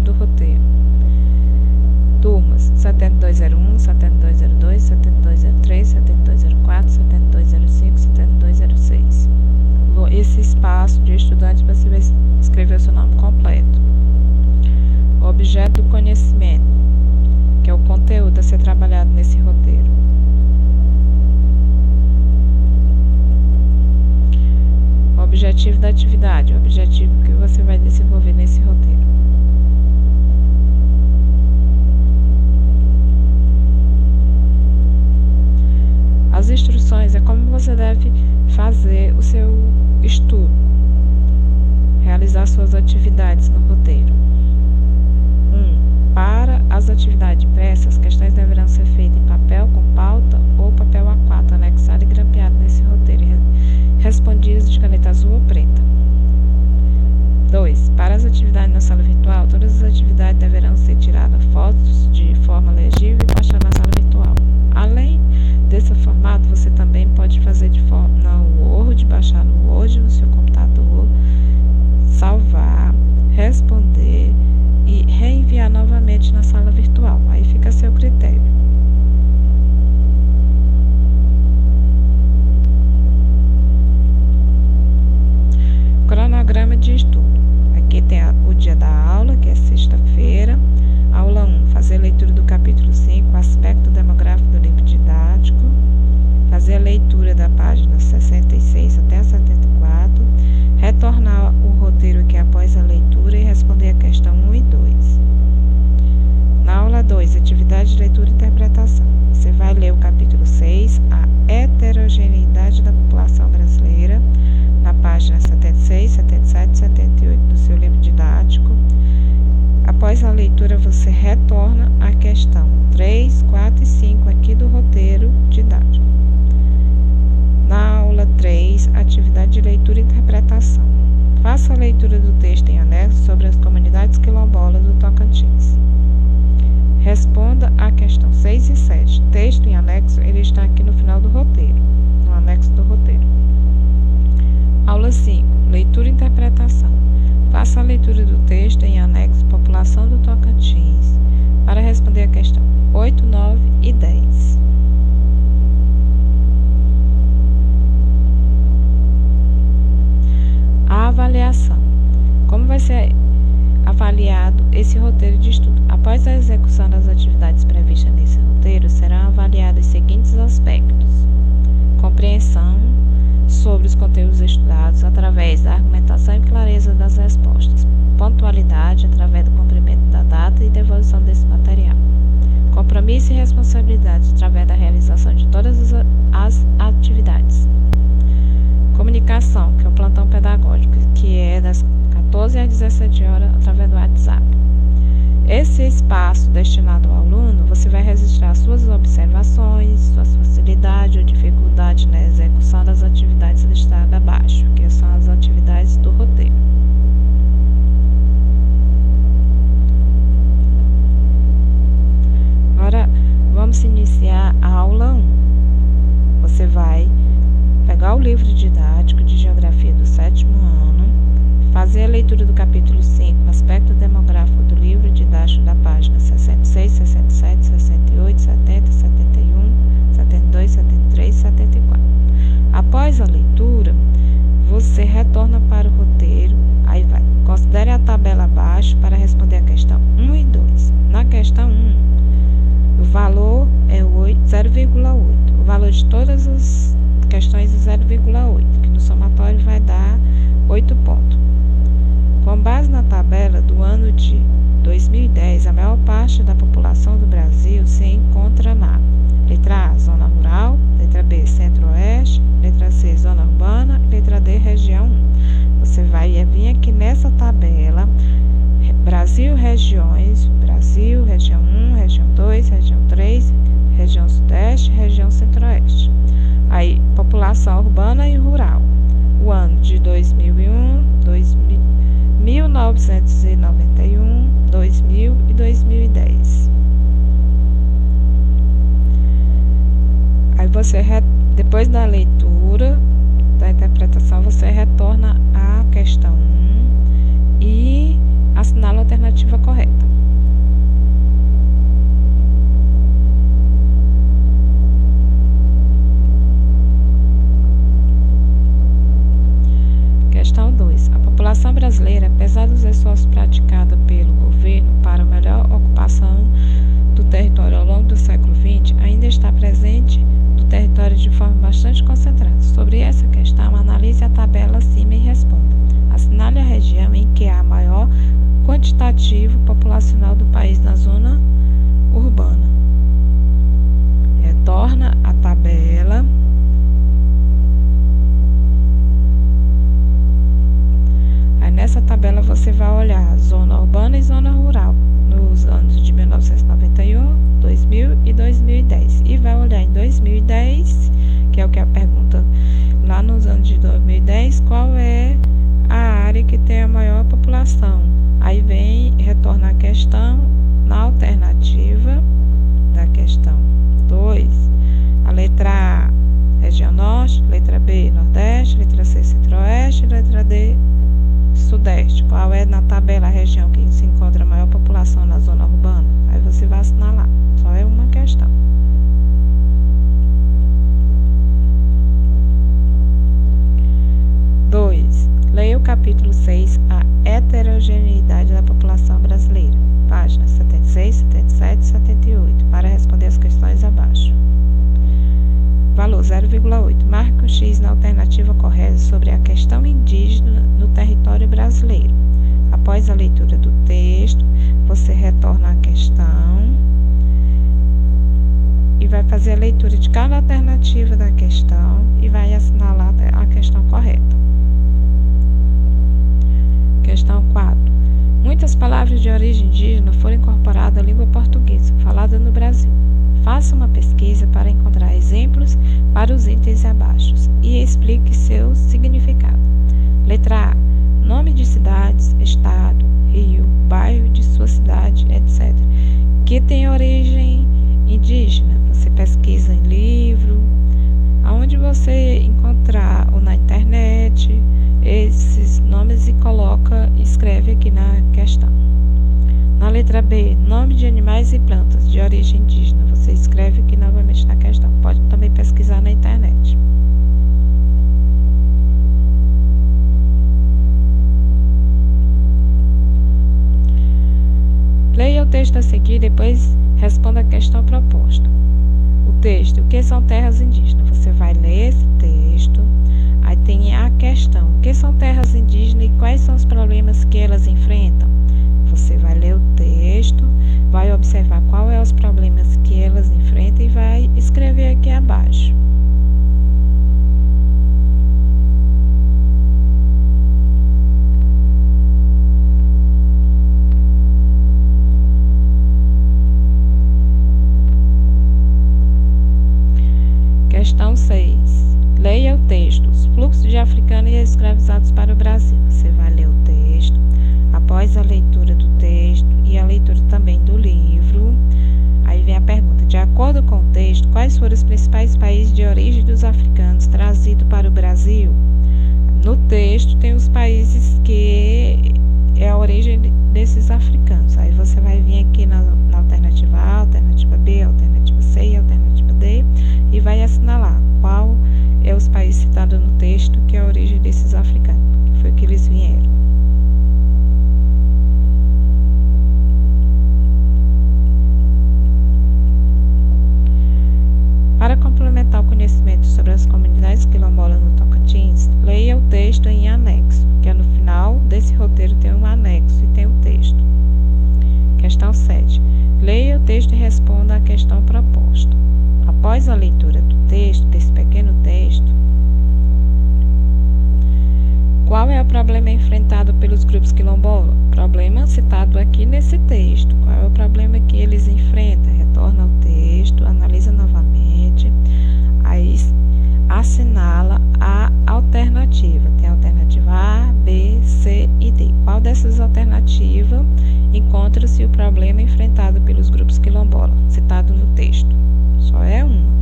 do roteiro. Turmas 7201, 7202, 7203, 7204, 7205, 7206. Esse espaço de estudantes você vai escrever o seu nome completo. O objeto do conhecimento, que é o conteúdo a ser trabalhado nesse roteiro. O objetivo da atividade, o objetivo que você vai desenvolver nesse roteiro. As instruções é como você deve fazer o seu estudo, realizar suas atividades no roteiro. 1. Para as atividades impressas, as questões deverão ser feitas em papel com pauta ou papel A4, anexado e grampeado nesse roteiro, e respondidas de caneta azul ou preta. 2. Para as atividades na sala virtual, todas as atividades deverão ser tiradas fotos de forma legível e postadas na sala virtual. Além desse formato, você também pode fazer de forma no Word, baixar no Word no seu computador, salvar, responder e reenviar novamente na sala virtual. Aí fica a seu critério. Cronograma de estudo. Aqui tem o dia da aula, que é sexta-feira. Aula 1, fazer a leitura do capítulo 5, aspecto demográfico do livro didático. Fazer a leitura da página 66 até a 74. Retornar o roteiro aqui após a leitura e responder a questão 1 e 2. Na aula 2, atividade de leitura e interpretação. Você vai ler o capítulo 6, a heterogeneidade da população brasileira, na página 76, 77 e 78 do seu livro didático. Após a leitura, você retorna à questão 3, 4 e 5 aqui do roteiro didático. Na aula 3, atividade de leitura e interpretação. Faça a leitura do texto em anexo sobre as comunidades quilombolas do Tocantins. Responda a questão 6 e 7. Texto em anexo, ele está aqui no final do roteiro, no anexo do roteiro. Aula 5, leitura e interpretação. Faça a leitura do texto em anexo População do Tocantins para responder a questão 8, 9 e 10. A avaliação. Como vai ser avaliado esse roteiro de estudo? Após a execução das atividades previstas nesse roteiro, serão avaliados os seguintes aspectos: compreensão sobre os conteúdos estudados através da argumentação e clareza das respostas, pontualidade através do cumprimento da data e devolução desse material, compromisso e responsabilidade através da realização de todas as atividades, comunicação, que é o plantão pedagógico, que é das 14 às 17 horas através do WhatsApp. Esse espaço destinado ao aluno, você vai registrar suas observações, suas facilidades ou dificuldades na execução das atividades listadas abaixo, que são as atividades do roteiro. Agora, vamos iniciar a aula 1. Você vai pegar o livro didático de Geografia do 7º ano, fazer a leitura do capítulo 5, aspecto demográfico do livro didático da página 66, 67, 68, 70, 71, 72, 73 e 74. Após a leitura, você retorna para o roteiro, aí vai. Considere a tabela abaixo para responder a questão 1 e 2. Na questão 1, o valor é 0,8. O valor de todas as questões é 0,8, que no somatório vai dar 8 pontos. Com base na tabela do ano de 2010, a maior parte da população do Brasil se encontra na letra A, zona rural, letra B, centro-oeste, letra C, zona urbana, letra D, região 1. Você vai vir aqui nessa tabela, Brasil, regiões, Brasil, região 1, região 2, região 3, região sudeste, região centro-oeste. Aí, população urbana e rural. O ano de 2001, 1991, 2000 e 2010. Aí você, depois da leitura, da interpretação, você retorna à questão 1 e assinala a alternativa correta. 10, qual é a área que tem a maior população? Aí retorna a questão na alternativa da questão 2. A letra A, região norte, letra B, nordeste, letra C, centro-oeste, letra D, sudeste. Qual é na tabela a região que se encontra a maior população na zona urbana? Aí você vai assinalar. Só é uma questão. Leia o capítulo 6, a heterogeneidade da população brasileira, páginas 76, 77 e 78, para responder as questões abaixo. Valor 0,8. Marque um X na alternativa correta sobre a questão indígena no território brasileiro. Após a leitura do texto, você retorna à questão e vai fazer a leitura de cada alternativa da questão e vai assinalar a questão correta. Questão 4. Muitas palavras de origem indígena foram incorporadas à língua portuguesa, falada no Brasil. Faça uma pesquisa para encontrar exemplos para os itens abaixo e explique seu significado. Letra A. Nome de cidades, estado, rio, bairro de sua cidade, etc. que tem origem indígena. Você pesquisa em livro, aonde você encontrar ou na internet esses nomes e escreve aqui na questão. Na letra B, nome de animais e plantas de origem indígena. Você escreve aqui novamente na questão. Pode também pesquisar na internet. Leia o texto a seguir e depois responda a questão proposta. O texto, o que são terras indígenas? Você vai ler esse texto. Aí tem a questão, o que são terras indígenas e quais são os problemas que elas enfrentam? Você vai ler o texto, vai observar quais são os problemas que elas enfrentam e vai escrever aqui abaixo. Questão 6. Leia o texto. Os fluxos de africanos e escravizados para o Brasil. Você vai ler o texto. Após a leitura do texto e a leitura também do livro, aí vem a pergunta. De acordo com o texto, quais foram os principais países de origem dos africanos trazidos para o Brasil? No texto tem os países que é a origem desses africanos. Aí você vai vir aqui na alternativa A, alternativa B, alternativa C e alternativa D e vai assinalar qual é os países citados no texto que é a origem desses africanos, que foi que eles vieram. Para complementar o conhecimento sobre as comunidades quilombolas no Tocantins, leia o texto em anexo, que é no final desse roteiro tem um anexo e tem o texto. Questão 7. Leia o texto e responda à questão proposta. Após a leitura do texto, desse pequeno texto, qual é o problema enfrentado pelos grupos quilombolas? Problema citado aqui nesse texto. Qual é o problema que eles enfrentam? Retorna ao texto, analisa novamente, aí assinala a alternativa. Tem a alternativa A, B, C e D. Qual dessas alternativas encontra-se o problema enfrentado pelos grupos quilombolas, citado no texto? Só é uma.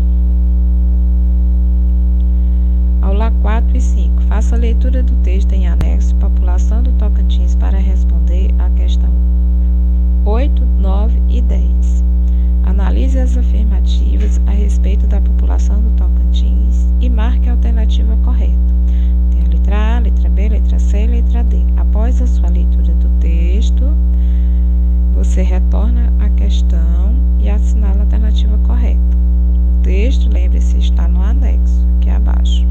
Aula 4 e 5. Faça a leitura do texto em anexo, população do Tocantins, para responder a questão 8, 9 e 10. Analise as afirmativas a respeito da população do Tocantins e marque a alternativa correta. Tem a letra A, letra B, letra C e letra D. Após a sua leitura do texto, você retorna à questão e assinala a alternativa correta. O texto, lembre-se, está no anexo, aqui abaixo.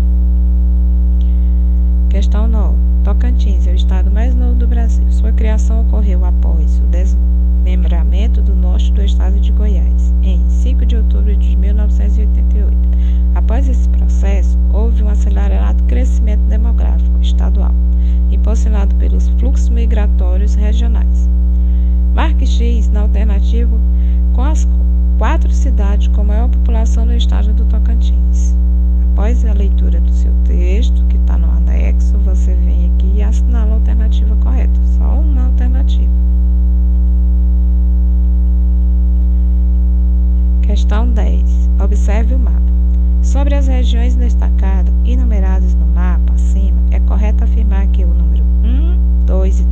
Questão 9. Tocantins é o estado mais novo do Brasil. Sua criação ocorreu após o desmembramento do norte do estado de Goiás, em 5 de outubro de 1988. Após esse processo, houve um acelerado crescimento demográfico estadual, impulsionado pelos fluxos migratórios regionais. Marque X na alternativa com as 4 cidades com maior população no estado do Tocantins. Após a leitura do seu texto, que está no anexo,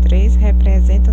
3 representa